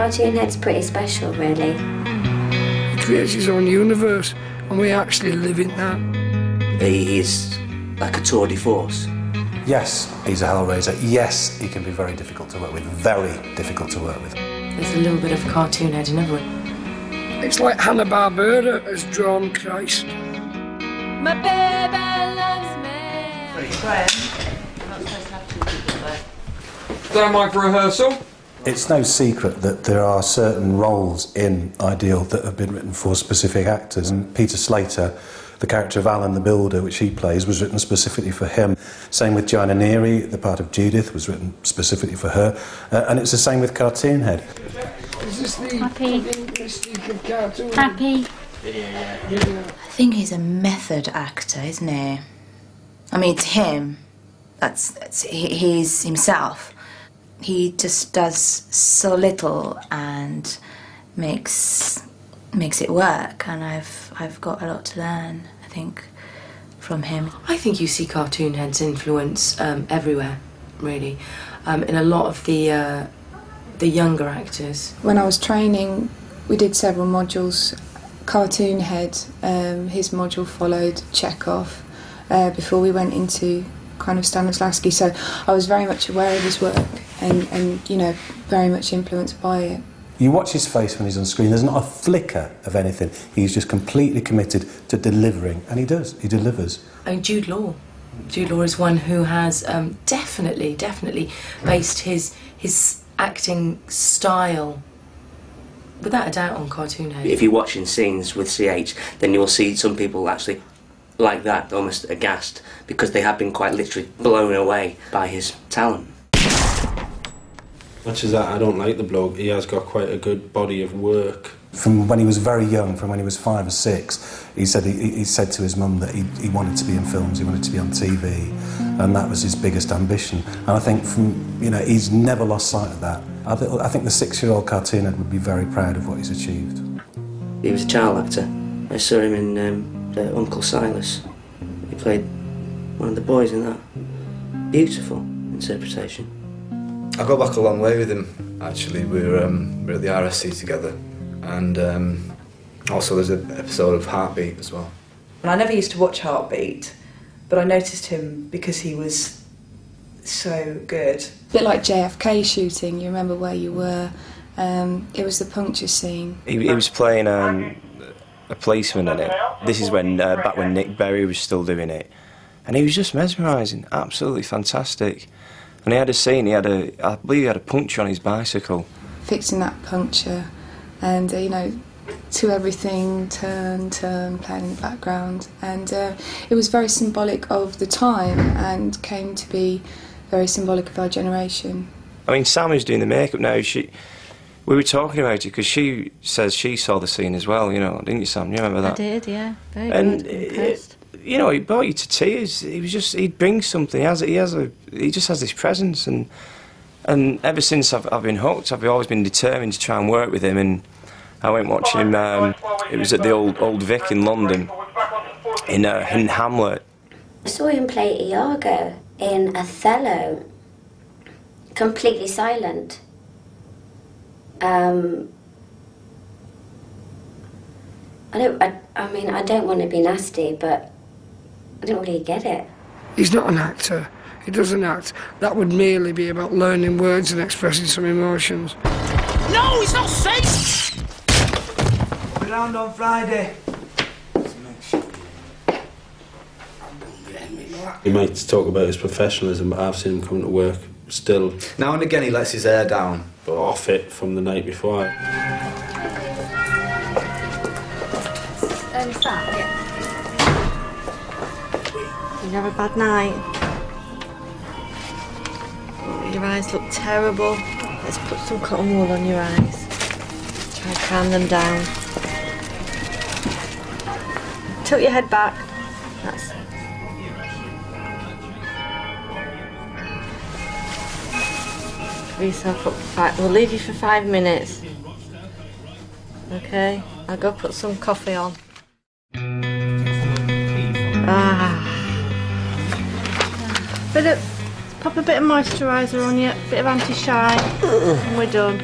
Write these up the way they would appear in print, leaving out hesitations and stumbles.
cartoon head's pretty special, really. He creates his own universe, and we actually live in that. He is like a tour de force. Yes, he's a hellraiser. Yes, he can be very difficult to work with. Very difficult to work with. There's a little bit of cartoon head in everyone. It's like Hanna-Barbera has drawn Christ. My baby loves me. Graham, you're not supposed to have two people there. Stand by for rehearsal. It's no secret that there are certain roles in Ideal that have been written for specific actors. And Peter Slater, the character of Alan the Builder, which he plays, was written specifically for him. Same with Joanna Neary, the part of Judith was written specifically for her. And it's the same with Cartoon Head. Is this the mystique of cartoon? Happy. Yeah. I think he's a method actor, isn't he? I mean, to him, he's himself. He just does so little and makes it work, and I've got a lot to learn, I think, from him. I think you see cartoon head's influence everywhere, really, in a lot of the younger actors. When I was training, we did several modules. Cartoon Head, his module followed Chekhov before we went into kind of Stanislavski, so I was very much aware of his work and you know, very much influenced by it. You watch his face when he's on screen, there's not a flicker of anything. He's just completely committed to delivering, and he does, he delivers. And Jude Law. Jude Law is one who has definitely based his acting style, without a doubt, on Cartoon Head. If you're watching scenes with CH, then you'll see some people actually like that, almost aghast, because they have been quite literally blown away by his talent. Much as that, I don't like the bloke. He has got quite a good body of work. From when he was very young, from when he was 5 or 6, he said to his mum that he wanted to be in films, he wanted to be on TV, and that was his biggest ambition. And I think he's never lost sight of that. I think the 6-year-old Cartoon Head would be very proud of what he's achieved. He was a child actor. I saw him in Uncle Silas. He played one of the boys in that. Beautiful interpretation. I go back a long way with him, actually. We're at the RSC together, and also there's an episode of Heartbeat as well. And I never used to watch Heartbeat, but I noticed him because he was so good. A bit like JFK shooting, you remember where you were. It was the puncture scene. He was playing a policeman in it. This is when back when Nick Berry was still doing it, and he was just mesmerising, absolutely fantastic. And he had a scene. I believe he had a puncture on his bicycle. Fixing that puncture, and you know, to everything, turn, playing in the background, and it was very symbolic of the time, and came to be very symbolic of our generation. I mean, Sam who's doing the makeup now. We were talking about it because she says she saw the scene as well. You know, didn't you, Sam? You remember that? I did, yeah. Very and good. Impressed. You know, he brought you to tears. He'd bring something. He just has this presence, and ever since I've been hooked, I've always been determined to try and work with him. And I went watching him. It was at the old Vic in London, in Hamlet. I saw him play Iago in Othello, completely silent. I don't want to be nasty, but I don't really get it. He's not an actor. He doesn't act. That would merely be about learning words and expressing some emotions. No, it's not safe! We're round on Friday. He might talk about his professionalism, but I've seen him come to work still. Now and again he lets his hair down, but off it from the night before. Sam, yeah. You have a bad night? Your eyes look terrible. Let's put some cotton wool on your eyes. Try and calm them down. Tilt your head back. That's it. Cover yourself up back. We'll leave you for 5 minutes. Okay? I'll go put some coffee on. Pop a bit of moisturiser on you, a bit of anti-shine, and we're done.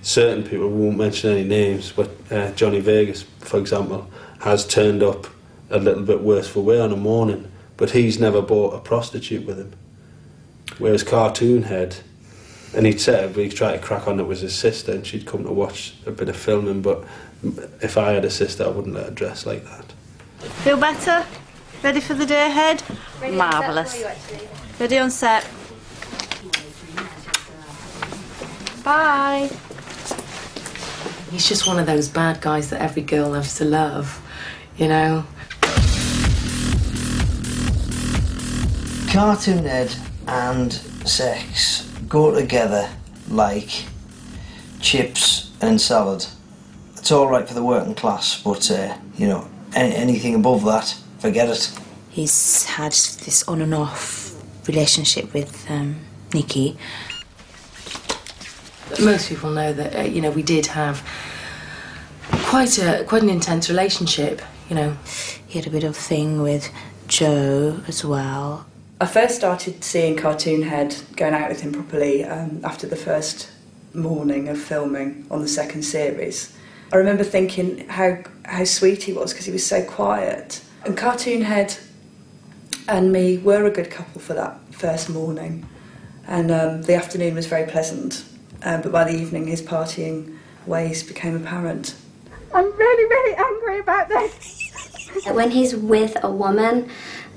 certain people, won't mention any names, but Johnny Vegas, for example, has turned up a little bit worse for wear on a morning, but he's never bought a prostitute with him. Whereas Cartoon Head, and he'd try to crack on it with his sister, and she'd come to watch a bit of filming, but if I had a sister, I wouldn't let her dress like that. Feel better? Ready for the day ahead? Marvellous. Ready on set. Bye. He's just one of those bad guys that every girl loves to love, you know. Cartoon Head and sex go together like chips and salad. It's all right for the working class, but you know, anything above that, forget it. He's had this on and off relationship with Nikki. Most people know that you know, we did have quite an intense relationship. You know, he had a bit of thing with Joe as well. I first started seeing Cartoon Head, going out with him properly after the first morning of filming on the second series. I remember thinking how sweet he was because he was so quiet. And Cartoon Head and me were a good couple for that first morning, and the afternoon was very pleasant. But by the evening, his partying ways became apparent. I'm really, really angry about this. When he's with a woman,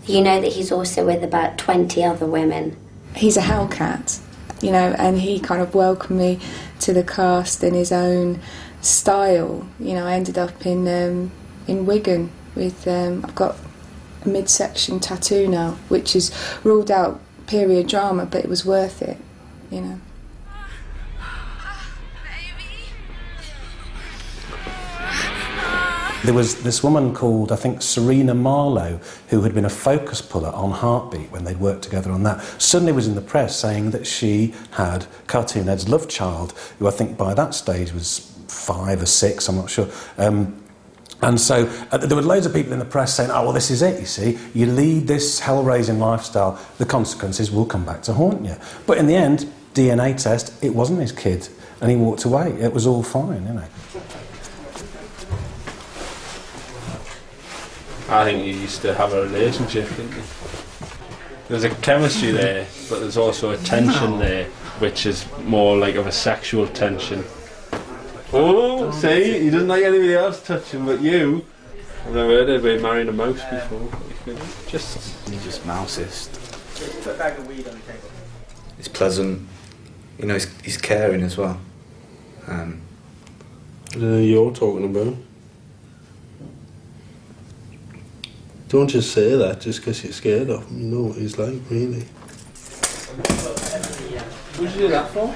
you know that he's also with about 20 other women. He's a Hellcat, you know, and he kind of welcomed me to the cast in his own style. You know, I ended up in Wigan with, I've got a midsection tattoo now, which is ruled out period drama, but it was worth it, you know. There was this woman called, I think, Serena Marlowe, who had been a focus puller on Heartbeat when they'd worked together on that. Suddenly was in the press saying that she had Cartoon Head's love child, who I think by that stage was 5 or 6, I'm not sure. And so there were loads of people in the press saying, oh, well, this is it, you see. You lead this hell-raising lifestyle, the consequences will come back to haunt you. But in the end, DNA test, it wasn't his kid, and he walked away. It was all fine, you know. I think you used to have a relationship, didn't you? There's a chemistry there, but there's also a tension there, which is more like of a sexual tension. Oh, see, he doesn't like anybody else touching but you. I've never heard anybody marrying a mouse before. He just mouses. He's pleasant. You know, he's caring as well. You're talking about. Don't just say that just because you're scared of him. You know what he's like, really. What did you do that for?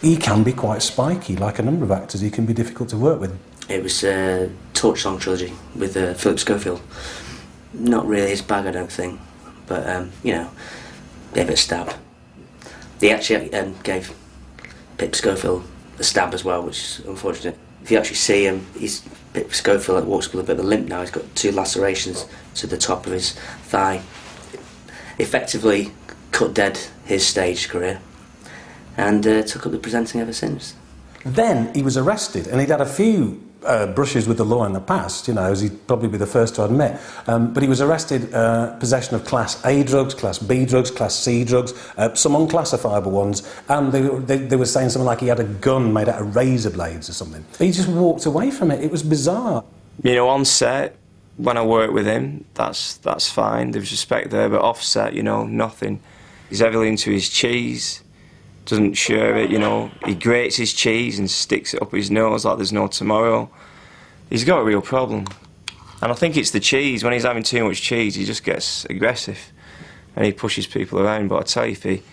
He can be quite spiky, like a number of actors. He can be difficult to work with. It was a Torch Song trilogy with Philip Schofield. Not really his bag, I don't think, but you know, gave it a stab. He actually gave Pip Schofield a stab as well, which is unfortunate. If you actually see him, Pip Schofield walks with a bit of a limp now. He's got 2 lacerations to the top of his thigh. Effectively cut dead his stage career, and took up the presenting ever since. Then he was arrested, and he'd had a few brushes with the law in the past, you know, as he'd probably be the first to admit. But he was arrested, possession of Class A drugs, Class B drugs, Class C drugs, some unclassifiable ones, and they were saying something like he had a gun made out of razor blades or something. He just walked away from it. It was bizarre. You know, on set, when I work with him, that's fine. There's respect there, but off set, you know, nothing. He's heavily into his cheese. Doesn't share it, you know. He grates his cheese and sticks it up his nose like there's no tomorrow. He's got a real problem. And I think it's the cheese. When he's having too much cheese, he just gets aggressive and he pushes people around. But I tell you, if he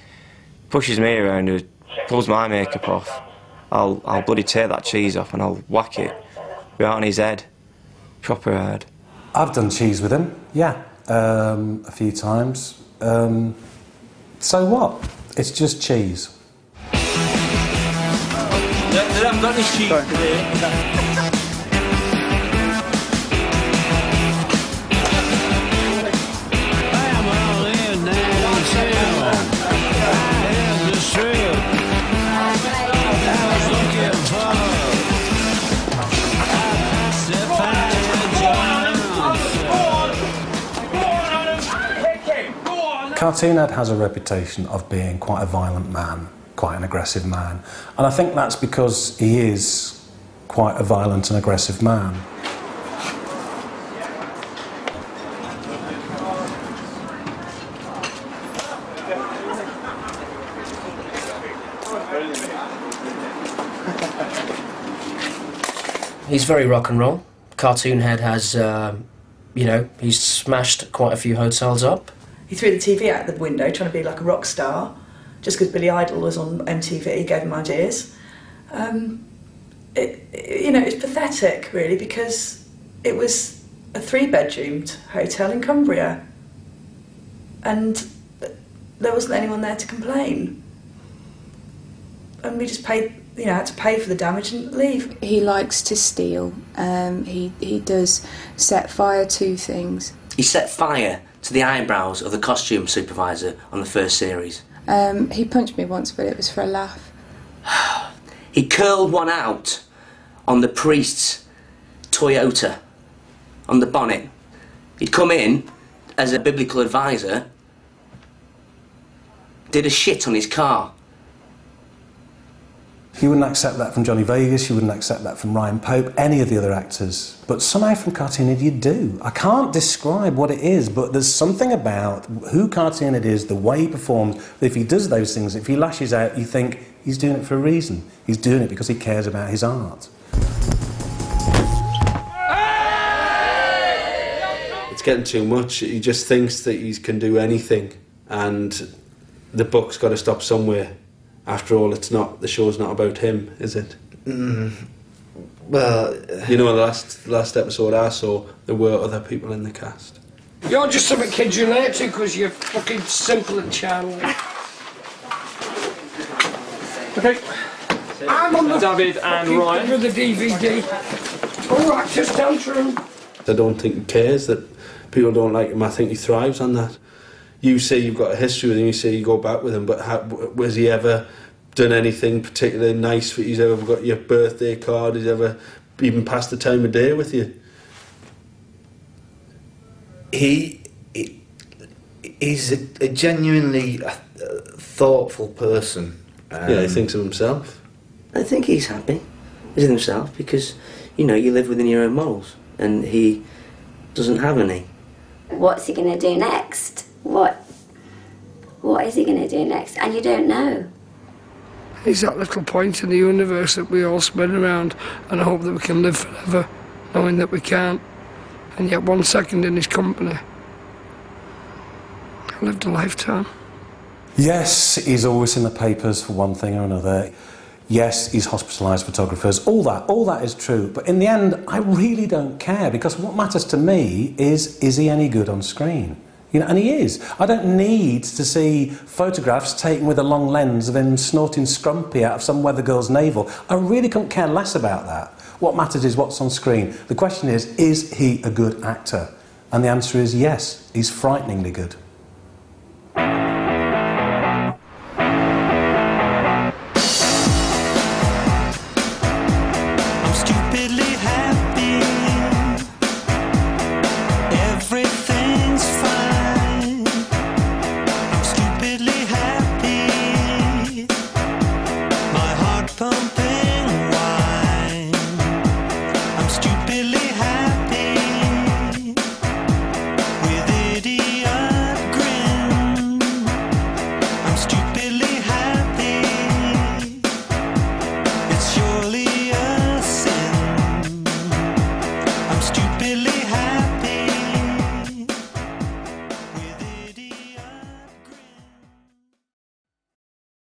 pushes me around or pulls my makeup off, I'll bloody tear that cheese off and I'll whack it right on his head. Proper hard. I've done cheese with him, yeah, a few times. So what? It's just cheese. They haven't got this cheese today. I was looking for Cartoonhead has a reputation of being quite a violent man, quite an aggressive man, and I think that's because he is quite a violent and aggressive man. He's very rock and roll. Cartoonhead has, you know, he's smashed quite a few hotels up. He threw the TV out the window trying to be like a rock star, just because Billy Idol was on MTV, gave him ideas. You know, it's pathetic, really, because it was a 3-bedroomed hotel in Cumbria, and there wasn't anyone there to complain. And we just paid, you know, had to pay for the damage and leave. He likes to steal. He does set fire to things. He set fire to the eyebrows of the costume supervisor on the first series. He punched me once, but it was for a laugh. He curled one out on the priest's Toyota, on the bonnet. He'd come in as a biblical advisor, did a shit on his car. You wouldn't accept that from Johnny Vegas, you wouldn't accept that from Ryan Pope, any of the other actors. But somehow from Cartoonhead you do. I can't describe what it is, but there's something about who Cartoonhead is, the way he performs, that if he does those things, if he lashes out, you think he's doing it for a reason. He's doing it because he cares about his art. It's getting too much. He just thinks that he can do anything, and the book's got to stop somewhere. After all, it's not, the show's not about him, is it? Well, you know, the last episode I saw, there were other people in the cast. You're just a bit kids you later because you're fucking simple and childish. Okay. I'm on the David and Ryan with the DVD. Oh, actor's tantrum. I don't think he cares that people don't like him. I think he thrives on that. You say you've got a history with him, you say you go back with him, but has he ever done anything particularly nice for you? He's ever got your birthday card? He's ever even passed the time of day with you? He's a genuinely thoughtful person. Yeah, he thinks of himself. I think he's happy with himself because, you know, you live within your own morals and he doesn't have any. What's he going to do next? What is he going to do next? And you don't know. He's that little point in the universe that we all spin around and hope that we can live forever, knowing that we can't. And yet 1 second in his company, I lived a lifetime. Yes, he's always in the papers for one thing or another. Yes, he's hospitalised photographers. All that is true. But in the end, I really don't care, because what matters to me is he any good on screen? You know, and he is. I don't need to see photographs taken with a long lens of him snorting scrumpy out of some weather girl's navel. I really couldn't care less about that. What matters is what's on screen. The question is he a good actor? And the answer is yes, he's frighteningly good.